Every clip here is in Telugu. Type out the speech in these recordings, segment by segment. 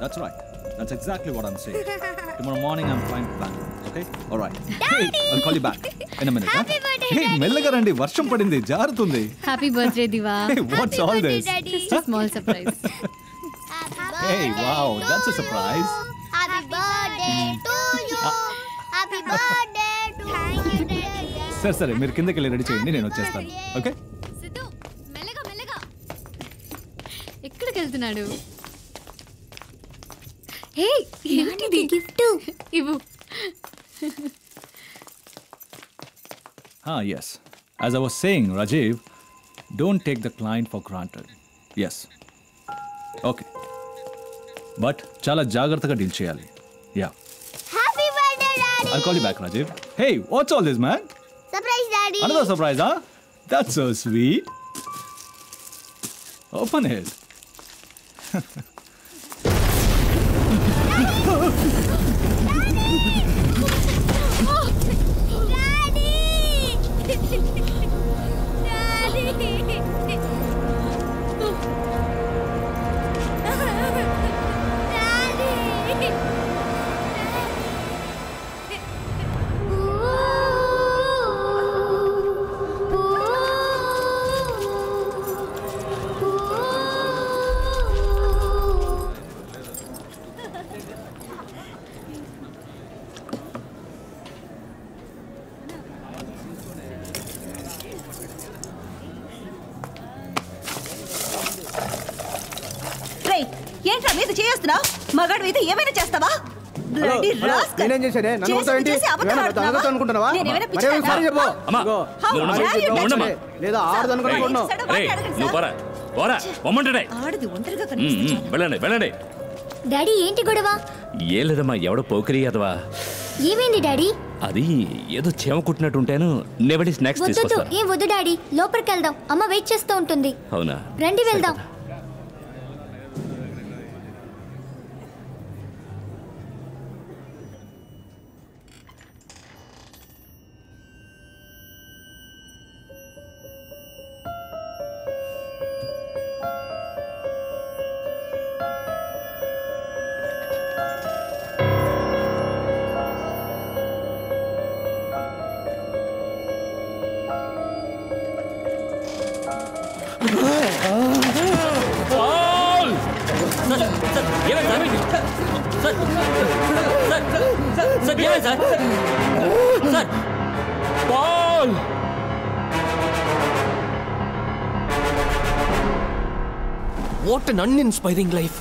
That's right. That's exactly what I'm saying. Tomorrow morning I'm flying to Bangalore. Okay? All right. Daddy! Hey, I'll call you back in a minute. Happy birthday, Hey, Daddy! మెల్లగా రండి, వర్షం పడింది, జారుతుంది. Happy birthday, Diva. Hey, what's all this? Just a small surprise. Hey, wow, that's a surprise. Happy birthday to you. Happy birthday to you. సరే మీరు కిందకి వెళ్ళి రెడీ చేయండి, నేను వచ్చేస్తాను. ఓకే? సిద్ధు, మెల్లగా. ఎక్కడికి వెళ్తున్నాడు? హే, ఏంటిది గిఫ్ట్? ఇవ్వు. Yes. As I was saying, Rajiv, don't take the client for granted. Yes. Okay. But చాలా జాగ్రత్తగా డీల్ చేయాలి. Yeah. Happy birthday, Daddy. I'll call you back, Rajiv. Hey, what's all this, man? Surprise, Daddy. Another surprise, huh? That's so sweet. Open it. ఏంట్రా మీద చేస్తున్నావు? మగాడు మీద ఏమైనా చేస్తావా? నేనేం చేశానే? నన్ను కొడతావేంటి? అనుకుంటున్నావా? లేదా వెళ్ళండి. డాడీ ఏంటి గొడవ? ఏం లేదమ్మా, ఎవడో పోకరి అదవా. ఏమైంది డాడీ? అది ఏదో చేమ కుట్టినట్టుంటాను. నెవడి స్నాక్స్ తీసుకొస్తా. ఏం వద్దు డాడీ, లోపలికి వెళ్దాం, అమ్మ వెయిట్ చేస్తూ ఉంటుంది. అవునా? రండి వెళ్దాం. What an uninspiring life.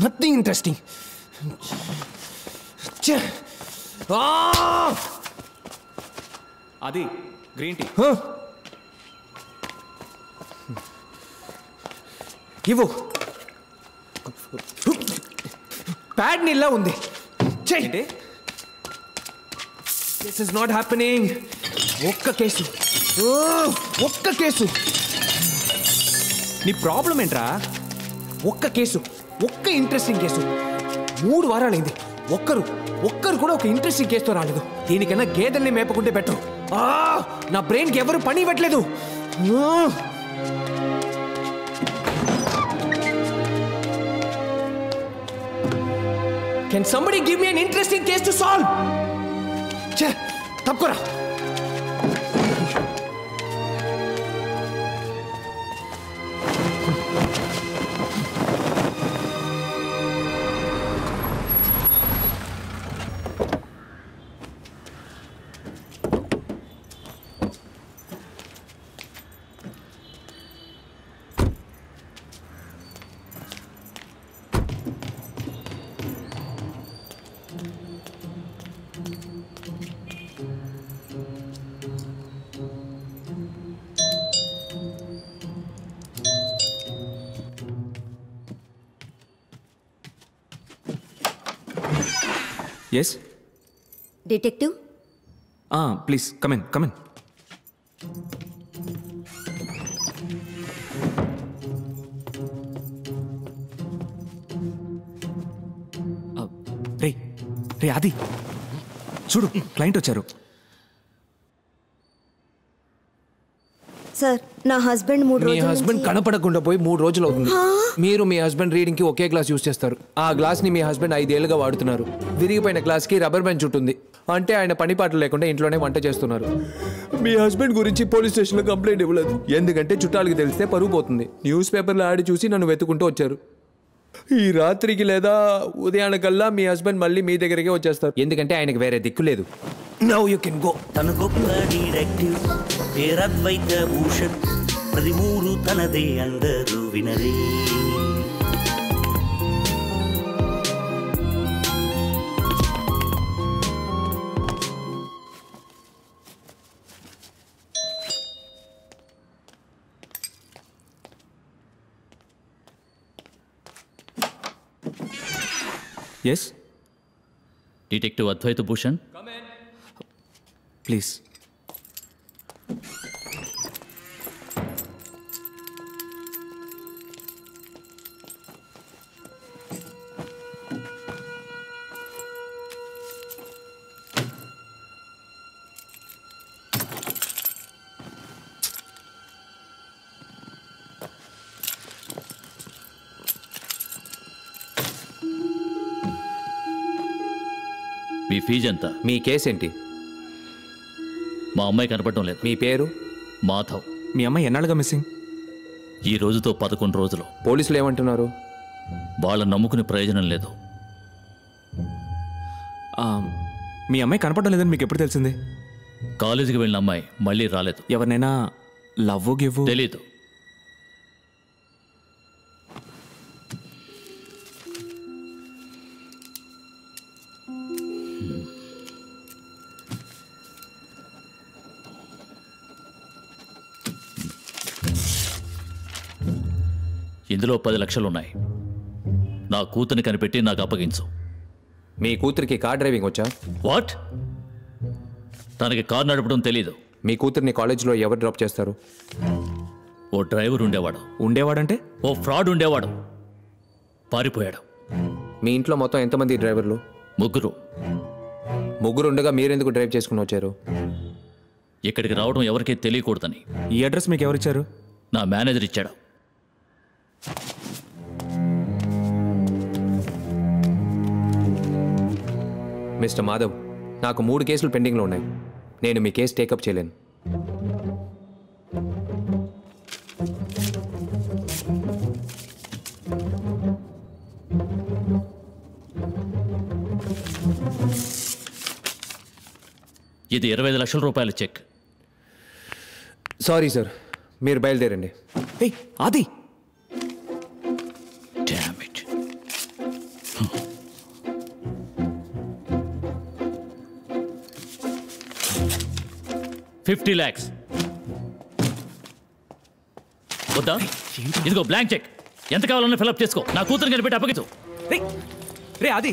Nothing interesting. Adi, green tea. ఇవ్వు. ప్యాడ్ నీళ్ళ ఉంది. చెయ్యి. This is not happening. ఒక్క కేసు. నీ ప్రాబ్లం ఏంట్రా? ఒక్క కేసు, ఒక్క ఇంట్రెస్టింగ్ కేసు. 3 వారాలైంది. ఒక్కరు కూడా ఒక ఇంట్రెస్టింగ్ కేసుతో రాలేదు. దీనికన్నా గేదెల్ని మేపకుంటే బెటర్. నా బ్రెయిన్కి ఎవరు పని ఇవ్వట్లేదు. Can somebody give me an interesting case to solve? Che, tapkora. Yes? Detective? Please, come in. రే ఆది, చూడు, క్లయింట్ వచ్చారు. సార్ నా హస్బెండ్ 3 మీ రోజుల హస్బెండ్ నుంచి- కనపడకుండా పోయి 3 రోజులు అవుతుంది. మీరు మీ హస్బెండ్ రీడింగ్ కి ఒకే గ్లాస్ యూస్ చేస్తారు. ఆ గ్లాస్ ని మీ హస్బెండ్ 5 ఏళ్లుగా వాడుతున్నారు. విరిగిపోయిన గ్లాస్ కి రబ్బర్ బ్యాండ్ చుట్టుంది. అంటే ఆయన పని పాటలు లేకుండా ఇంట్లోనే వంట చేస్తున్నారు. మీ హస్బెండ్ గురించి పోలీస్ స్టేషన్లో కంప్లైంట్ ఇవ్వలేదు, ఎందుకంటే చుట్టాలకు తెలిస్తే పరుగు పోతుంది. న్యూస్ పేపర్లో యాడ్ చూసి నన్ను వెతుకుంటూ వచ్చారు. ఈ రాత్రికి లేదా ఉదయానికల్లా మీ హస్బెండ్ మళ్ళీ మీ దగ్గరికి వచ్చేస్తారు, ఎందుకంటే ఆయనకి వేరే దిక్కు లేదు. Now you can go. తన గొప్ప డిటెక్టివ్ పేరద్వైత భూషణ్, ప్రతి ఊరు తనదే అందరూ వినరే. Yes detective Advaita Bhushan, please. మీ ఫీజు ఎంత? మీ కేసు ఏంటి? మా అమ్మాయి కనపడటం లేదు. మీ పేరు? మాధవ్. మీ అమ్మాయి ఎన్నాళ్ళుగా మిస్సింగ్? ఈ రోజుతో 11 రోజులు. పోలీసులు ఏమంటున్నారు? వాళ్ళని నమ్ముకునే ప్రయోజనం లేదు. మీ అమ్మాయి కనపడడం లేదని మీకు ఎప్పుడు తెలిసింది? కాలేజీకి వెళ్ళిన అమ్మాయి మళ్ళీ రాలేదు. ఎవరినైనా లవ్ గివ్? తెలీదు. ఇందులో 10 లక్షలు ఉన్నాయి. నా కూతుర్ని కనిపెట్టి నాకు అప్పగించు. మీ కూతురికి కార్ డ్రైవింగ్ వచ్చా? వాట్? తనకి కార్ నడపడం తెలీదు. మీ కూతుర్ని కాలేజీలో ఎవరు డ్రాప్ చేస్తారు? ఓ డ్రైవర్ ఉండేవాడు. ఉండేవాడంటే? ఓ ఫ్రాడ్ ఉండేవాడు, పారిపోయాడు. మీ ఇంట్లో మొత్తం ఎంతమంది డ్రైవర్లు? 3. ముగ్గురు ఉండగా మీరెందుకు డ్రైవ్ చేసుకుని వచ్చారు? ఇక్కడికి రావడం ఎవరికీ తెలియకూడదని. ఈ అడ్రస్ మీకు ఎవరిచ్చారు? నా మేనేజర్ ఇచ్చాడు. మిస్టర్ మాధవ్, నాకు 3 కేసులు పెండింగ్లో ఉన్నాయి. నేను మీ కేసు టేకప్ చేయలేను. ఇది 25 లక్షల రూపాయల చెక్. సారీ సార్, మీరు బయలుదేరండి. ఏయ్ ఆది, Damn it. 50 lakhs. వద్దా? ఇదిగో బ్లాంక్ చెక్. ఎంత కావాలన్నా ఫిల్అప్ చేసుకో. నా కూతురు కనిపెట్టి అప్పగించు. రే ఆది,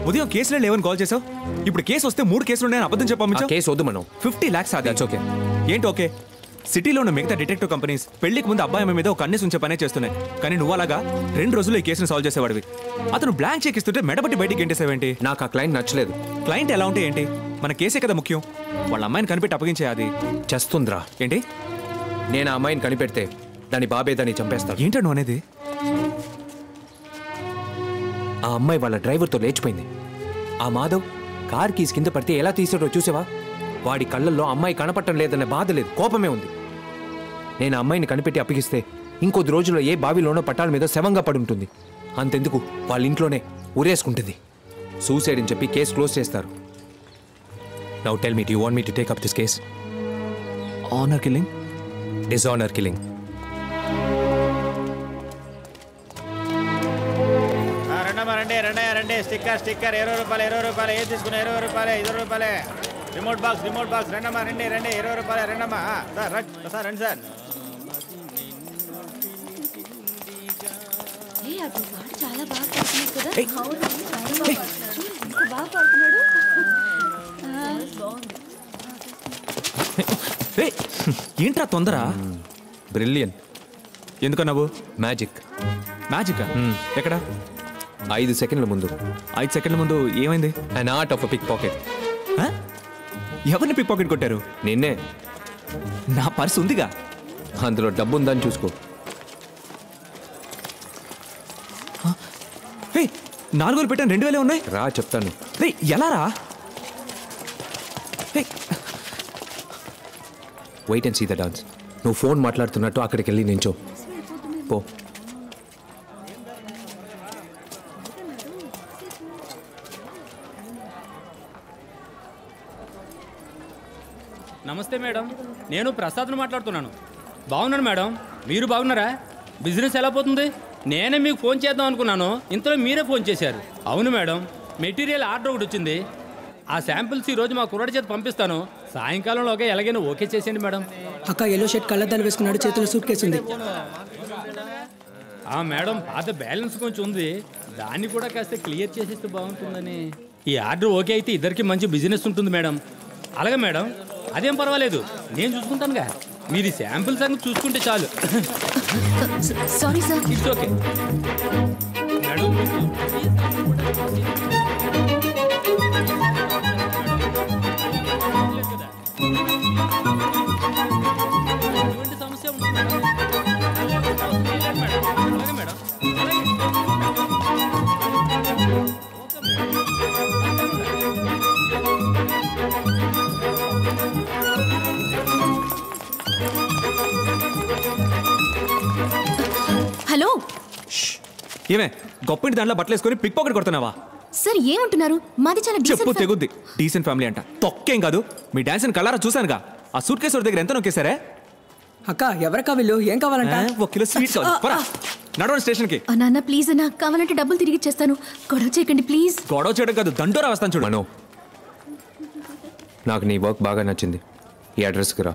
ఉదయం కేసులో లేవని కాల్ చేసావు, ఇప్పుడు కేసు వస్తే 3 కేసులు ఉన్నాయని అబద్ధం చెప్పాము. కేసు వద్దు మనం. 50 lakhs ఆది. ఓకే. ఏంటి ఓకే? సిటీలో ఉన్న మిగతా డిటెక్టివ్ కంపెనీస్ పెళ్లికి ముందు అబ్బాయి మీద ఒక కన్నేసి ఉంచే పనే చేస్తున్నాయి, కానీ నువ్వు అలాగా 2 రోజుల్లో ఈ కేసును సాల్వ్ చేసేవాడివి. అతను బ్లాంక్ చెక్ ఇస్తుంటే మెడబట్టి బయటికి గెంటేసావేంటి? నాకు ఆ క్లయింట్ నచ్చలేదు. క్లయింట్ ఎలా ఉంటే ఏంటి, మన కేసే కదా ముఖ్యం. వాళ్ళ అమ్మాయిని కనిపెట్టి అప్పగించే. అది చేస్తుందిరా. ఏంటి? నేను ఆ అమ్మాయిని కనిపెడితే దాని బాబే దాన్ని చంపేస్తాడు. ఏంటో నువ్వు అనేది? ఆ అమ్మాయి వాళ్ళ డ్రైవర్తో లేచిపోయింది. ఆ మాధవ్ కార్ కీస్ కింద పడితే ఎలా తీసాడో చూసావా? వాడి కళ్ళల్లో అమ్మాయి కనపడటం లేదనే బాధ లేదు, కోపమే ఉంది. నేను ఆ అమ్మాయిని కనిపెట్టి అప్పగిస్తే ఇంకొద్ది రోజుల్లో ఏ బావిలోనో పట్టాల మీద శవంగా పడి ఉంటుంది. అంతెందుకు, వాళ్ళ ఇంట్లోనే ఉరేసుకుంటుంది. సూసైడ్ అని చెప్పి కేసు క్లోజ్ చేస్తారు. Now tell me, do you want me to take up this case? Honour killing? Dishonour killing. రండి. స్టిక్కర్ 20 రూపాయలు. ఏది తీసుకున్నా 20 రూపాయలు, 20 రూపాయలే. రిమోట్ బాక్స్ రెండమ్మా. రండి 20 రూపాయలు. రెండమ్మా సార్, రండి సార్. చాలా బాగా పాడుతున్నాడు కదా. బాగా పాడుతున్నాడు. ఏంట్రా తొందర? బ్రిలియంట్. ఎందుకన్నావు? మ్యాజిక్. మ్యాజికా? ఎక్కడ? 5 సెకండ్ల ముందు. 5 సెకండ్ల ముందు ఏమైంది? An art of pick pocket. ఎవరిని పిక్ పాకెట్ కొట్టారు? నిన్నే. నా పర్స్ ఉందిగా. అందులో డబ్బు ఉందని చూసుకో. 4,000 పెట్టాను, 2,000 ఉన్నాయి. రా చెప్తాను. ఎలా రా? Wait and see the dance. నువ్వు ఫోన్ మాట్లాడుతున్నట్టు అక్కడికి వెళ్ళి నించో పో. నమస్తే మేడం, నేను ప్రసాద్ను మాట్లాడుతున్నాను. బాగున్నాను మేడం, మీరు బాగున్నారా? బిజినెస్ ఎలా పోతుంది? నేనే మీకు ఫోన్ చేద్దాం అనుకున్నాను, ఇంతలో మీరే ఫోన్ చేశారు. అవును మేడం, మెటీరియల్ ఆర్డర్ ఒకటి వచ్చింది. ఆ శాంపిల్స్ ఈరోజు మా కుర్రాడి చేత పంపిస్తాను. సాయంకాలంలోగా ఎలాగైనా ఓకే చేసేయండి మేడం. అక్క ఎల్లో షర్ట్ కళ్ళద్దాలు వేసుకున్నాడు, చేతిలో సూట్ కేసు ఉంది. మేడం, పాత బ్యాలెన్స్ కొంచెం ఉంది, దాన్ని కూడా కాస్త క్లియర్ చేసేస్తే బాగుంటుందని. ఈ ఆర్డర్ ఓకే అయితే ఇద్దరికి మంచి బిజినెస్ ఉంటుంది మేడం. అలాగే మేడం, అదేం పర్వాలేదు, నేను చూసుకుంటానుగా. మీరు ఈ శాంపిల్ సంగతి చూసుకుంటే చాలు. Sorry sir. It's okay madam. ఎటువంటి సమస్య ఉంటుంది మేడం? అలాగే మేడం. హలో ఏమే గొప్పింటి దాంట్లో బట్టలు వేసుకొని పిక్ పాకెట్ కొడుతున్నావా? సార్ ఏమంటున్నారు? మాది చాలా చెప్పు తెగుద్ది. డీసెంట్ ఫ్యామిలీ అంట, తొక్కేం కాదు. మీ డాన్స్ కలరా చూసానుగా. ఆ సూట్ కేసు దగ్గర ఎంత నొక్కేశారే? అక్క ఎవరకా వీళ్ళు? ఏం కావాలంట? 1 కిలో స్వీట్స్ నడవండి స్టేషన్కి. నాన్న ప్లీజ్ అన్న, కావాలంటే డబ్బులు తిరిగి ఇచ్చేస్తాను. గొడవ చేయకండి ప్లీజ్. గొడవ చేయడం కాదు, దండోరా వస్తాను చూడు. మనో, నాకు నీ వర్క్ బాగా నచ్చింది. ఈ అడ్రస్కి రా.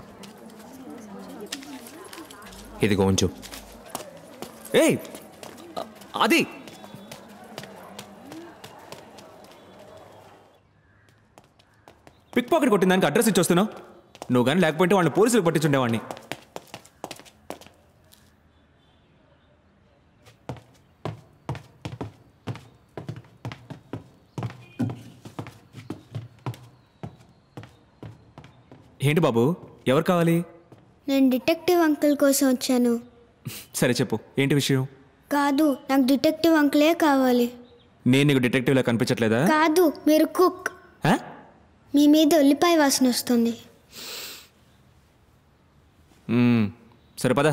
ఇదిగో ఉంచు. ఏయ్ అది పిక్ పాకెట్ కొట్టిన దానికి అడ్రస్ ఇచ్చొస్తున్నావు. నువ్వు కానీ లేకపోతే వాళ్ళని పోలీసులకు పట్టించుండేవాడిని. ఏంటి బాబు, ఎవరు కావాలి? నేను డిటెక్టివ్ అంకుల్ కోసం వచ్చాను. సరే చెప్పు, ఏంటి విషయం? కాదు, నాకు డిటెక్టివ్ అంకులే కావాలి. నేను నీకు డిటెక్టివ్లా కనిపించట్లేదా? కాదు, మీరు కుక్. మీ మీద ఉల్లిపాయ వాసన వస్తుంది. సరే పద.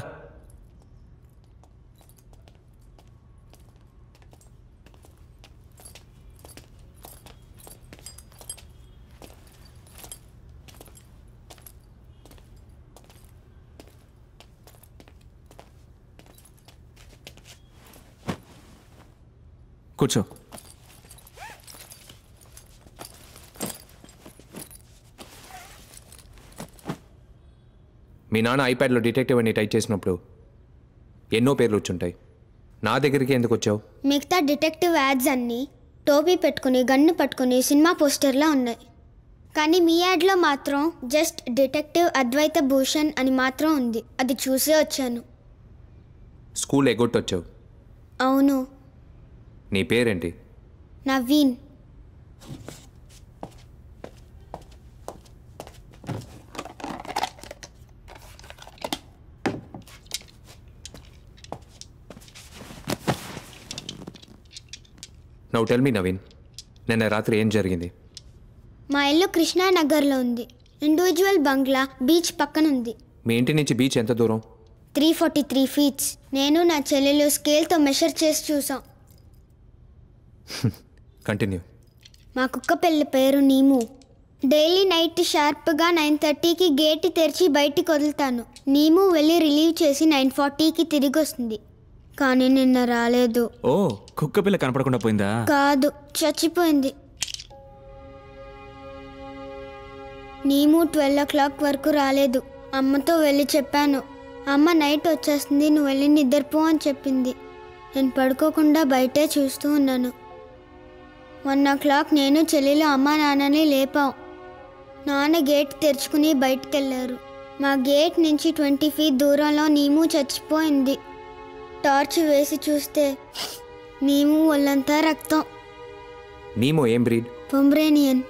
కూర్చో. మీ నాన్న ఐప్యాడ్లో డిటెక్టివ్ అని టైప్ చేసినప్పుడు ఎన్నో పేర్లు వచ్చుంటాయి. నా దగ్గరికి ఎందుకు వచ్చావు? మిగతా డిటెక్టివ్ యాడ్స్ అన్నీ టోపీ పెట్టుకుని గన్ను పట్టుకుని సినిమా పోస్టర్లా ఉన్నాయి. కానీ మీ యాడ్లో మాత్రం జస్ట్ డిటెక్టివ్ అద్వైత భూషణ్ అని మాత్రం ఉంది. అది చూసే వచ్చాను. స్కూల్ ఎగ్గొట్టొచ్చావు. అవును. నీ పేరేంటి? నవీన్. నౌ టెల్ మీ నవీన్, నిన్న రాత్రి ఏం జరిగింది? మా ఇల్లు కృష్ణానగర్లో ఉంది. ఇండివిజువల్ బంగ్లా బీచ్ పక్కన ఉంది. మీ ఇంటి నుంచి బీచ్ ఎంత దూరం? 343 feet. నేను నా చెల్లెలు స్కేల్తో మెషర్ చేసి చూసాం. కంటిన్యూ. మా కుక్క పిల్ల పేరు నీము. డైలీ నైట్ షార్ప్గా 9:30కి గేట్ తెరిచి బయటికి వదులుతాను. నీము వెళ్ళి రిలీవ్ చేసి 9:40కి తిరిగి వస్తుంది. కానీ నిన్న రాలేదు. ఓ, కుక్క పిల్ల కనపడకుండా పోయిందా? కాదు, చచ్చిపోయింది. నీము 12 o'clock వరకు రాలేదు. అమ్మతో వెళ్ళి చెప్పాను. అమ్మ నైట్ వచ్చేస్తుంది, నువ్వు వెళ్ళి నిద్రపో అని చెప్పింది. నేను పడుకోకుండా బయటే చూస్తూ ఉన్నాను. 1 o'clock నేను చెల్లెలు అమ్మ నాన్నని లేపాం. నాన్న గేట్ తెరుచుకుని బయటికి వెళ్ళారు. మా గేట్ నుంచి 20 feet దూరంలో నీము చచ్చిపోయింది. టార్చ్ వేసి చూస్తే నీము ఒళ్ళంతా రక్తం. నీమో ఏం బ్రీడ్? పొమరేనియన్.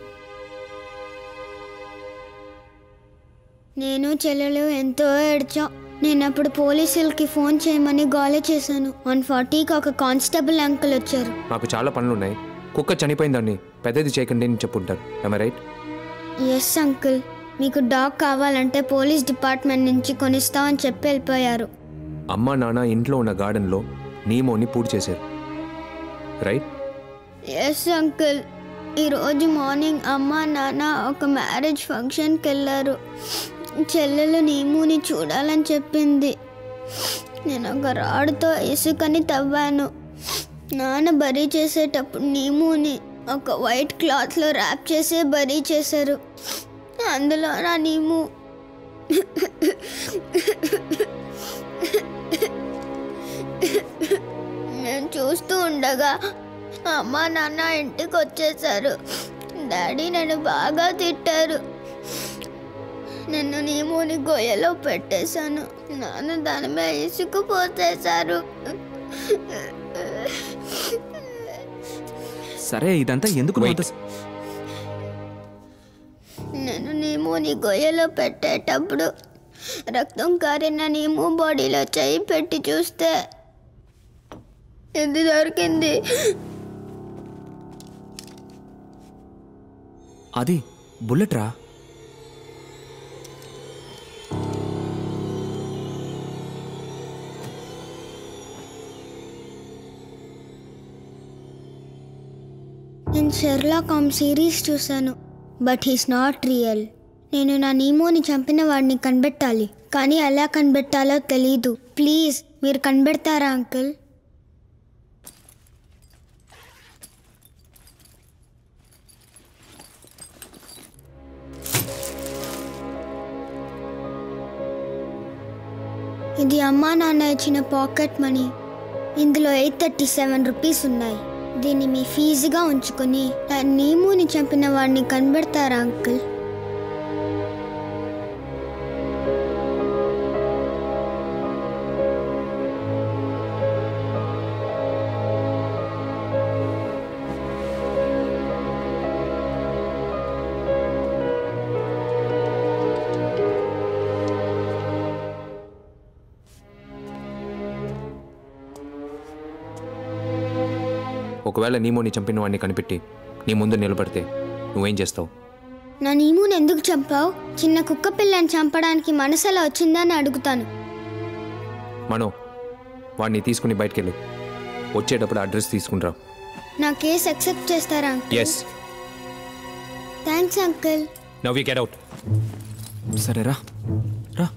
నేను చెల్లెలు ఎంతో ఏడ్చాం. నేను అప్పుడు పోలీసులకి ఫోన్ చేయమని గోల చేశాను. 140కి ఒక కానిస్టేబుల్ అంకుల్ వచ్చారు. మాకు చాలా పనులున్నాయి, కుక్క చనిపోయిందని పెద్దది చేయకండి అని చెప్పుంటారు. రైట్? Yes uncle. మీకు డాగ్ కావాలంటే పోలీస్ డిపార్ట్మెంట్ నుంచి కొనిస్తామని చెప్పి వెళ్ళిపోయారు. అమ్మ నాన్న ఇంట్లో ఉన్న గార్డెన్లో నీమోని పూర్తి చేశారు. రైట్? Yes uncle. ఈరోజు మార్నింగ్ అమ్మ నాన్న ఒక మ్యారేజ్ ఫంక్షన్కి వెళ్ళారు. చెల్లెలు నీముని చూడాలని చెప్పింది. నేను ఒక రాడుతో ఇసుకని తవ్వాను. నాన్న బరీ చేసేటప్పుడు నీముని ఒక వైట్ క్లాత్లో ర్యాప్ చేసి బరీ చేశారు. అందులో నా నీము నేను చూస్తూ ఉండగా అమ్మ నాన్న ఇంటికి వచ్చేసారు. డాడీ నన్ను బాగా తిట్టారు. నన్ను నీముని గొయ్యలో పెట్టేశాను. నాన్న దాని మీద ఇసుకుపోతేశారు. సరే, ఇదంతా ఎందుకు? నేను నీముని గొయ్యలో పెట్టేటప్పుడు రక్తం కారిన నీము బాడీలో చేయి పెట్టి చూస్తే ఇది దొరికింది. అది బుల్లెట్ రా. నేను షెర్లాక్ హోమ్స్ సిరీస్ చూశాను, బట్ హీస్ నాట్ రియల్. నేను నా నీమోని చంపిన వాడిని కనిపెట్టాలి, కానీ ఎలా కనిపెట్టాలో తెలీదు. ప్లీజ్ మీరు కనిపెడతారా అంకుల్? ఇది అమ్మా నాన్న ఇచ్చిన పాకెట్ మనీ. ఇందులో 837 రూపీస్ ఉన్నాయి. దీన్ని మీ ఫీజుగా ఉంచుకొని నా నీముని చంపిన వాడిని కనిపెడతారా అంకుల్? ఒకవేళ నీమోని చంపిన వాడిని కనిపెట్టి నీ ముందు నిలబడితే నువ్వేం చేస్తావు? నా నీముని ఎందుకు చంపావు? చిన్న కుక్క పిల్లని చంపడానికి మనసులో వచ్చిందని అడుగుతాను. మనో, వాడిని తీసుకుని బయటకెళ్ళు. వచ్చేటప్పుడు అడ్రస్ తీసుకునిరా. నా కేసు యాక్సెప్ట్ చేస్తారా uncle? Yes. Thanks uncle. Now we get out. సరే రా రా.